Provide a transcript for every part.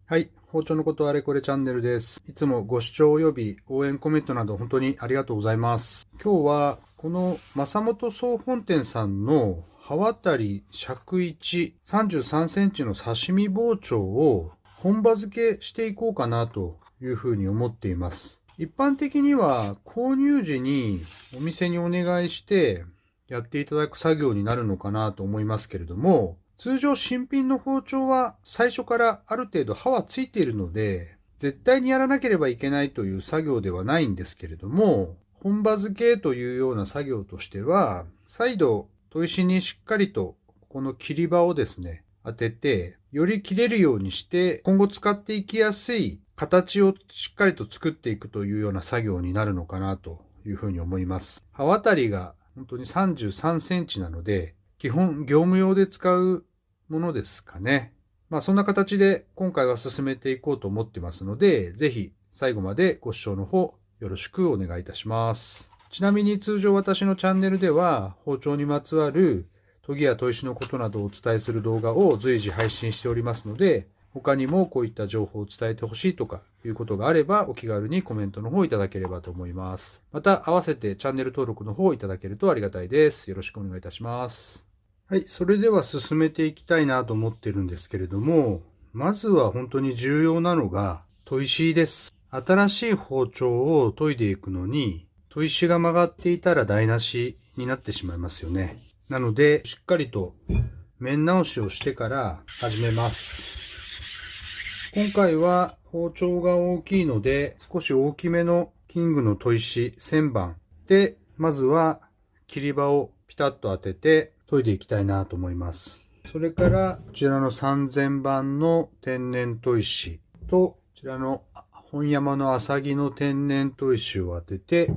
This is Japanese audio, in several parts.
はい。包丁のことあれこれチャンネルです。いつもご視聴及び応援コメントなど本当にありがとうございます。今日はこの正本総本店さんの刃渡り尺1 33センチの刺身包丁を本場付けしていこうかなというふうに思っています。一般的には購入時にお店にお願いしてやっていただく作業になるのかなと思いますけれども、通常新品の包丁は最初からある程度刃はついているので、絶対にやらなければいけないという作業ではないんですけれども、本場付けというような作業としては、再度砥石にしっかりとこの切り場をですね、当てて、より切れるようにして、今後使っていきやすい形をしっかりと作っていくというような作業になるのかなというふうに思います。刃渡りが本当に33センチなので、基本業務用で使うものですかね。そんな形で今回は進めていこうと思ってますので、ぜひ最後までご視聴の方よろしくお願いいたします。ちなみに通常私のチャンネルでは包丁にまつわる研ぎや砥石のことなどをお伝えする動画を随時配信しておりますので、他にもこういった情報を伝えてほしいとかいうことがあればお気軽にコメントの方いただければと思います。また合わせてチャンネル登録の方いただけるとありがたいです。よろしくお願いいたします。はい、それでは進めていきたいなと思ってるんですけれども、まずは本当に重要なのが砥石です。新しい包丁を研いでいくのに、砥石が曲がっていたら台無しになってしまいますよね。なので、しっかりと面直しをしてから始めます。今回は包丁が大きいので、少し大きめのキングの砥石1000番で、まずは切り場をピタッと当てて研いでいきたいなと思います。それから、こちらの3000番の天然砥石と、こちらの本山の浅木の天然砥石を当てて、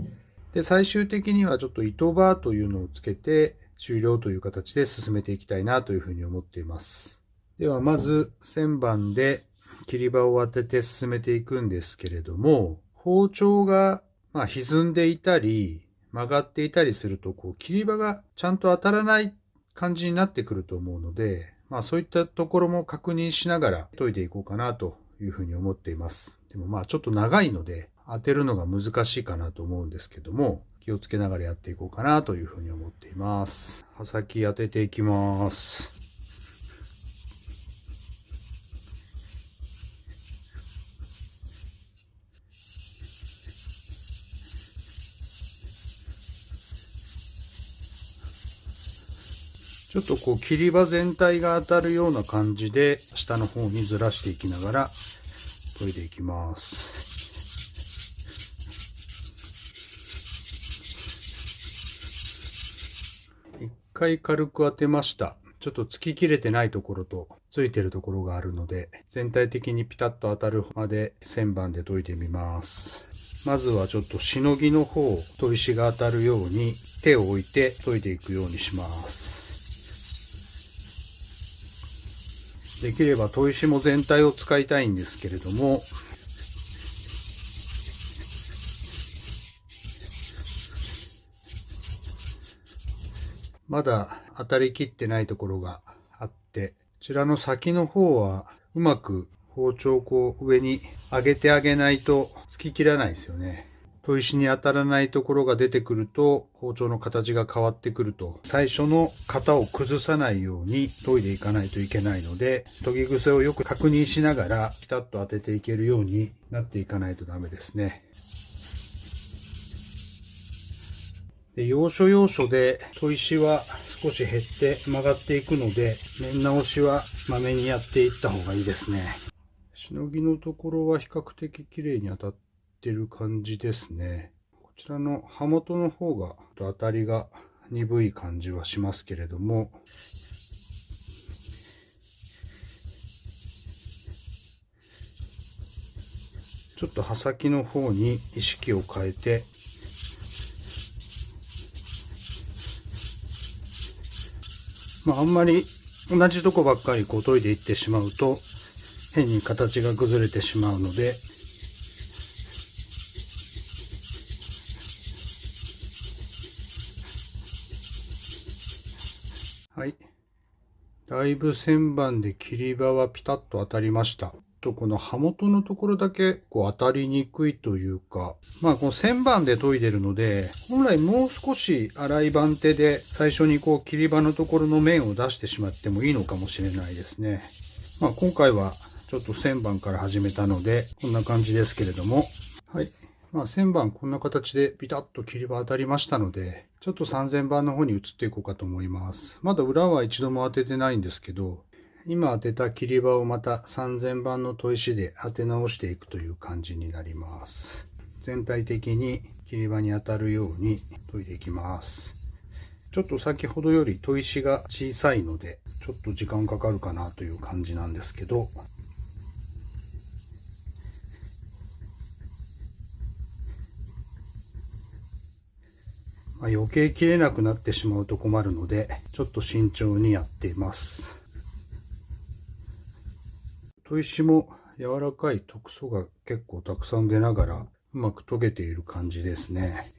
で、最終的にはちょっと糸バーというのをつけて終了という形で進めていきたいなというふうに思っています。では、まず1000番で切り場を当てて進めていくんですけれども、包丁が歪んでいたり曲がっていたりすると切り場がちゃんと当たらない感じになってくると思うので、そういったところも確認しながら研いでいこうかなというふうに思っています。でもちょっと長いので当てるのが難しいかなと思うんですけども、気をつけながらやっていこうかなというふうに思っています。刃先当てていきます。ちょっと切り場全体が当たるような感じで下の方にずらしていきながら研いでいきます。一回軽く当てました。ちょっと突き切れてないところとついてるところがあるので、全体的にピタッと当たるまで1000番で研いでみます。まずはちょっとしのぎの方、砥石が当たるように手を置いて研いでいくようにします。できれば砥石も全体を使いたいんですけれども、まだ当たりきってないところがあって、こちらの先の方はうまく包丁を上に上げてあげないと突き切らないですよね。砥石に当たらないところが出てくると包丁の形が変わってくると、最初の型を崩さないように研いでいかないといけないので、研ぎ癖をよく確認しながらピタッと当てていけるようになっていかないとダメですね。で、要所要所で砥石は少し減って曲がっていくので、面直しはまめにやっていった方がいいですね。しのぎのところは比較的綺麗に当たってる感じですね。こちらの刃元の方が当たりが鈍い感じはしますけれども、ちょっと刃先の方に意識を変えて、あんまり同じとこばっかり研いでいってしまうと変に形が崩れてしまうので、はい、だいぶ1000番で切り場はピタッと当たりました。とこの刃元のところだけ当たりにくいというか、この旋盤で研いでるので、本来もう少し粗い番手で最初に切り刃のところの面を出してしまってもいいのかもしれないですね。今回はちょっと旋盤から始めたので、こんな感じですけれども、はい。旋盤こんな形でビタッと切り刃当たりましたので、ちょっと3000番の方に移っていこうかと思います。まだ裏は一度も当ててないんですけど、今当てた切り刃をまた3000番の砥石で当て直していくという感じになります。全体的に切り刃に当たるように研いでいきます。ちょっと先ほどより砥石が小さいので、ちょっと時間かかるかなという感じなんですけど、余計切れなくなってしまうと困るので、ちょっと慎重にやっています。砥石も柔らかい特素が結構たくさん出ながら、うまく研げている感じですね。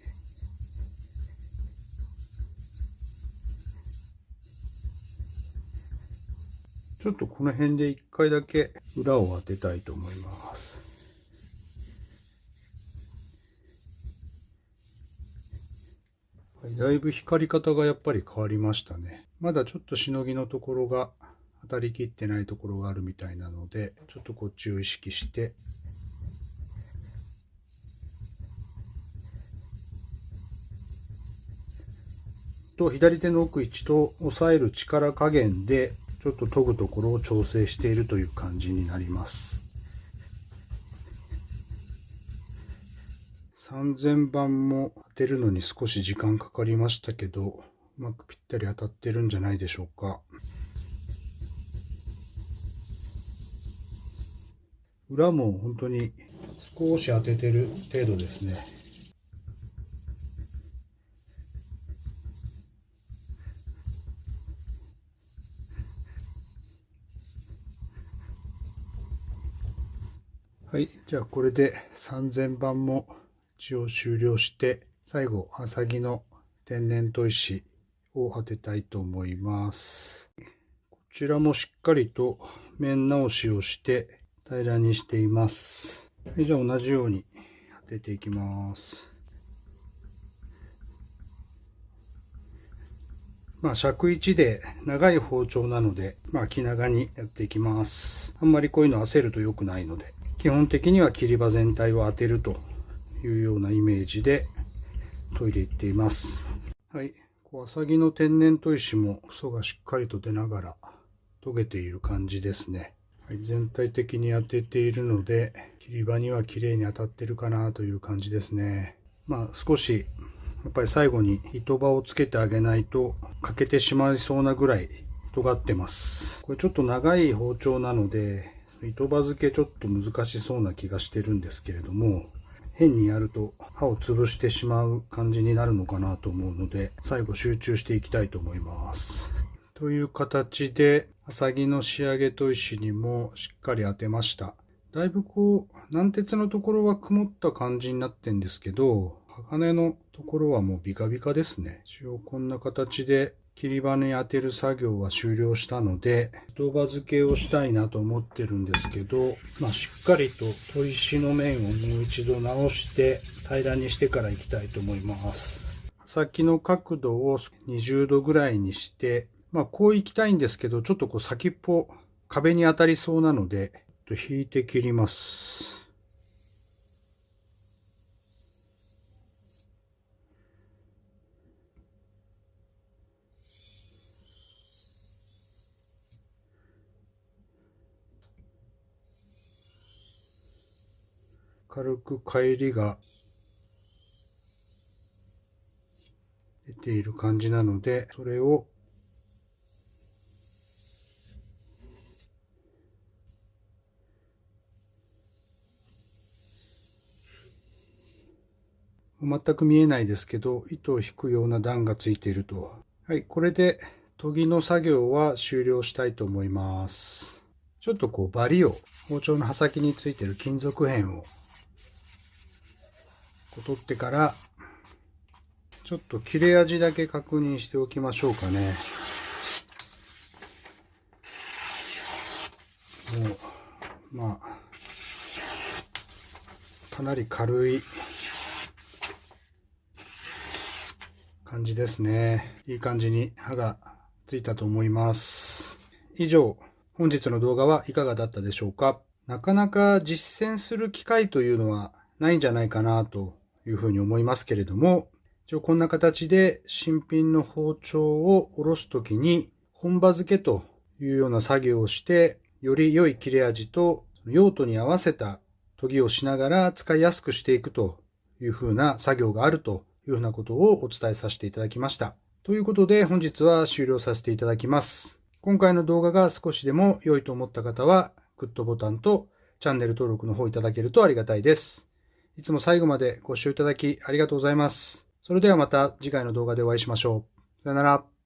ちょっとこの辺で1回だけ裏を当てたいと思います。だいぶ光り方がやっぱり変わりましたね。まだちょっとしのぎのところが当たりきってないところがあるみたいなので、ちょっとこっちを意識して左手の奥位置と押さえる力加減でちょっと研ぐところを調整しているという感じになります。3000番も当てるのに少し時間かかりましたけど、うまくぴったり当たってるんじゃないでしょうか。裏も本当に少し当ててる程度ですね。はい、じゃあこれで3000番も一応終了して、最後、アサギの天然砥石を当てたいと思います。こちらもしっかりと面直しをして平らにしています。はい、じゃあ同じように当てていきます。尺1で長い包丁なので、気長にやっていきます。あんまりこういうの焦ると良くないので、基本的には切り刃全体を当てるというようなイメージで研いでいっています。はい。アサギの天然砥石もクソがしっかりと出ながら研げている感じですね。はい、全体的に当てているので、切り刃には綺麗に当たってるかなという感じですね。少しやっぱり最後に糸刃をつけてあげないと欠けてしまいそうなぐらい尖ってます。これちょっと長い包丁なので、糸刃付けちょっと難しそうな気がしてるんですけれども、変にやると刃を潰してしまう感じになるのかなと思うので、最後集中していきたいと思います。という形で、アサギの仕上げ砥石にもしっかり当てました。だいぶ軟鉄のところは曇った感じになってんですけど、鋼のところはもうビカビカですね。一応こんな形で切り刃に当てる作業は終了したので、糸刃付けをしたいなと思ってるんですけど、しっかりと砥石の面をもう一度直して平らにしてからいきたいと思います。刃先の角度を20度ぐらいにして、こういきたいんですけど、ちょっと先っぽ壁に当たりそうなので、引いて切ります。軽く返りが出ている感じなので、それを全く見えないですけど、糸を引くような段がついていると。はい、これで研ぎの作業は終了したいと思います。ちょっとバリを、包丁の刃先についている金属片を取ってから、ちょっと切れ味だけ確認しておきましょうかね。もうかなり軽い感じですね。いい感じに刃がついたと思います。以上、本日の動画はいかがだったでしょうか。なかなか実践する機会というのはないんじゃないかなというふうに思いますけれども、一応こんな形で新品の包丁を下ろすときに本刃付けというような作業をして、より良い切れ味と用途に合わせた研ぎをしながら使いやすくしていくというふうな作業があるというふうなことをお伝えさせていただきました。ということで本日は終了させていただきます。今回の動画が少しでも良いと思った方はグッドボタンとチャンネル登録の方いただけるとありがたいです。いつも最後までご視聴いただきありがとうございます。それではまた次回の動画でお会いしましょう。さよなら。